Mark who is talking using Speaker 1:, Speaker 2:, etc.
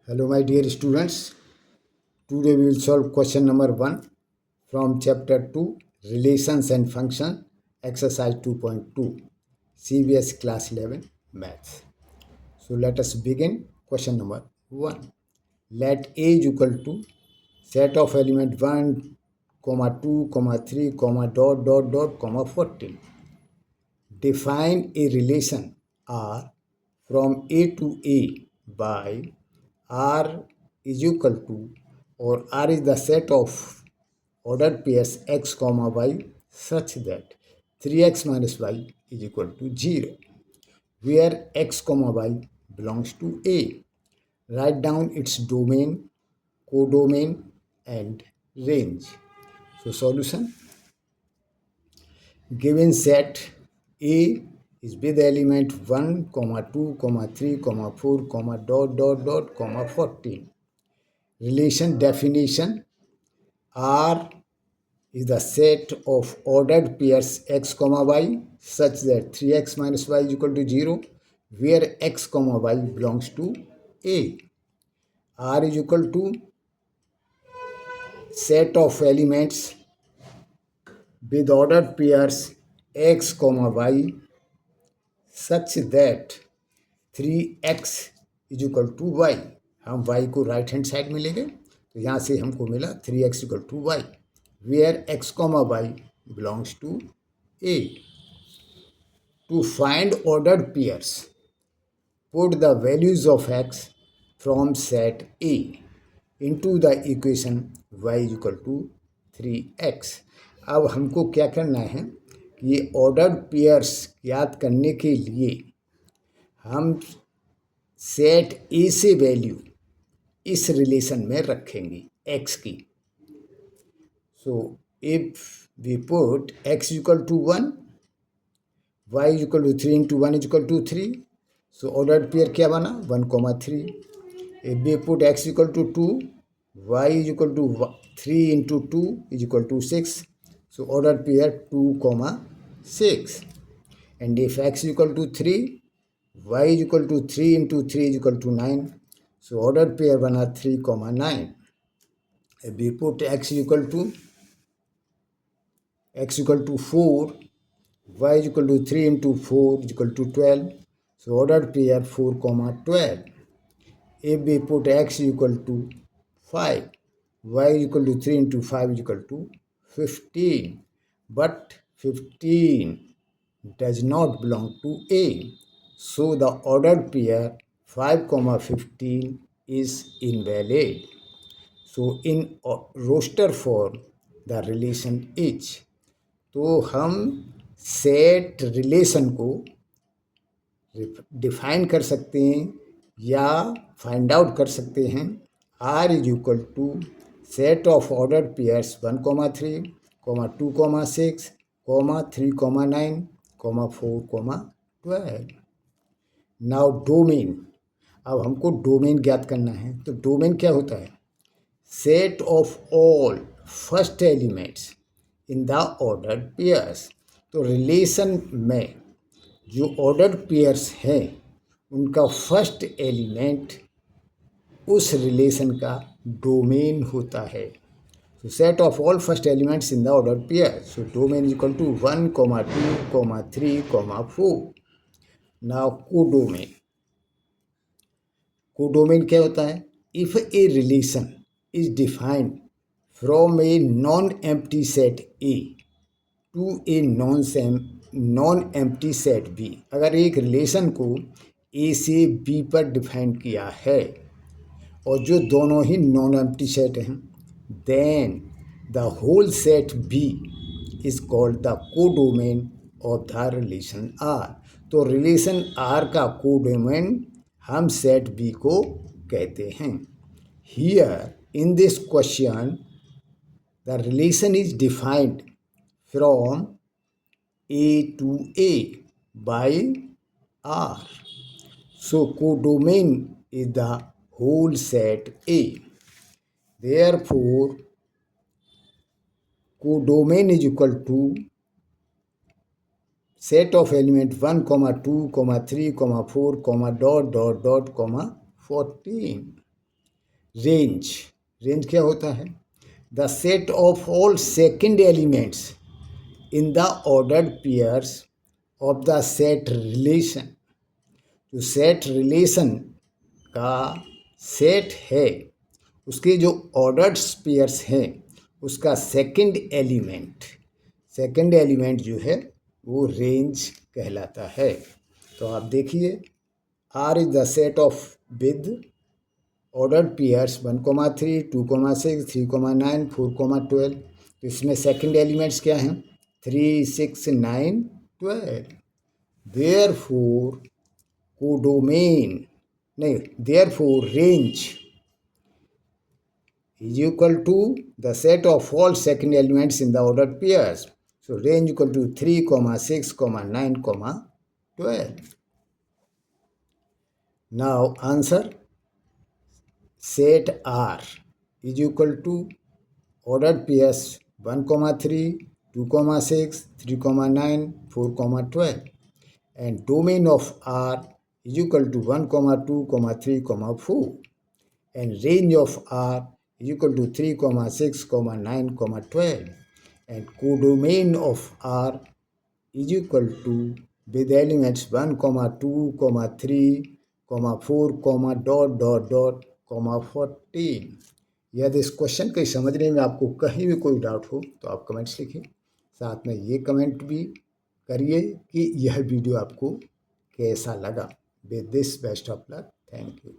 Speaker 1: Hello my dear students, today we will solve question number 1 from chapter 2 Relations and Function exercise 2.2 CBS class 11 maths. So let us begin question number 1. Let A is equal to set of element 1, comma 2, comma 3, comma dot dot dot, comma 14. Define a relation R from A to A by R is equal to, or R is the set of ordered pairs x comma y such that 3x minus y is equal to 0, where x comma y belongs to A. Write down its domain, codomain and range. So solution: given set A is with element 1, 2, 3, 4, dot dot dot, 14. Relation definition: R is the set of ordered pairs x comma y such that 3x minus y is equal to 0, where x comma y belongs to A. R is equal to set of elements with ordered pairs x comma y such that 3x is equal to y. हम y को right hand side में ले गए तो यहाँ से हमको मिला 3x equal to y, where x comma y belongs to A. To find ordered pairs, put the values of x from set A into the equation y is equal to 3x. अब हमको क्या करना है कि ये ordered pairs याद करने के लिए हम सेट ए से वैल्यू इस रिलेशन में रखेंगे x की. So if we put x equal to 1, y equal to 3 into 1 equal to 3. So ordered pair क्या बना 1,3. If we put x equal to 2, y equal to 3 into 2 equal to 6. So ordered pair 2,6. And if x equal to 3, y is equal to 3 into 3 is equal to 9. So ordered pair बना 3,9. If we put x equal to 4, y is equal to 3 into 4 is equal to 12. So ordered pair 4,12. If we put x equal to 5, y is equal to 3 into 5 is equal to 15. But 15 does not belong to A. So the ordered pair 5, 15 is invalid. So in roster form the relation is. तो हम set relation को define कर सकते हैं या find out कर सकते हैं. R is equal to set of ordered pairs 1,3, 2,6, 3,9, 4,12. Now domain. अब हमको डोमेन ज्ञात करना है. तो डोमेन क्या होता है? Set of all first elements in the ordered pairs. तो रिलेशन में जो ऑर्डर्ड पेयर्स हैं उनका फर्स्ट एलिमेंट उस रिलेशन का डोमेन होता है. So set of all first elements in the ordered pair. So domain is equal to 1, 2, 3, 4. Now codomain. Codomain क्या होता है? If a relation is defined from a non empty set A to a non empty set B. अगर एक relation को ए से B पर define किया है और जो दोनों ही नॉन एम्प्टी सेट हैं, then the whole set B is called the codomain of the relation R. तो रिलेशन आर का कोडोमेन हम सेट बी को कहते हैं. Here in this question the relation is defined from A to A by R. So codomain is the whole set A. Therefore, codomain is equal to set of element 1, 2, 3, 4, dot dot dot, 14. Range. Range क्या होता है? The set of all second elements in the ordered pairs of the set relation. जो set relation का set है, उसके जो ordered pairs हैं, उसका सेकंड एलिमेंट जो है वो रेंज कहलाता है। तो आप देखिए, R is the set of with ordered pairs 1,3, 2,6, 3,9, 4,12। तो इसमें सेकंड एलिमेंट्स क्या हैं? 3, 6, 9, 12। देयरफॉर कोडोमेन नहीं, therefore range is equal to the set of all second elements in the ordered pairs. So range equal to 3, 6, 9, 12. Now answer, set R is equal to ordered pairs 1,3, 2,6, 3,9, 4,12, and domain of R is equal to 1, 2, 3, 4, and range of R is equal to 3, 6, 9, 12, and codomain of R is equal to with elements 1, 2, 3, 4, dot, 14। यदि इस question को समझने में आपको कहीं भी कोई doubt हो तो आप कमेंट्स लिखिए। साथ में ये कमेंट भी करिए कि यह वीडियो आपको कैसा लगा। With this best of luck, thank you.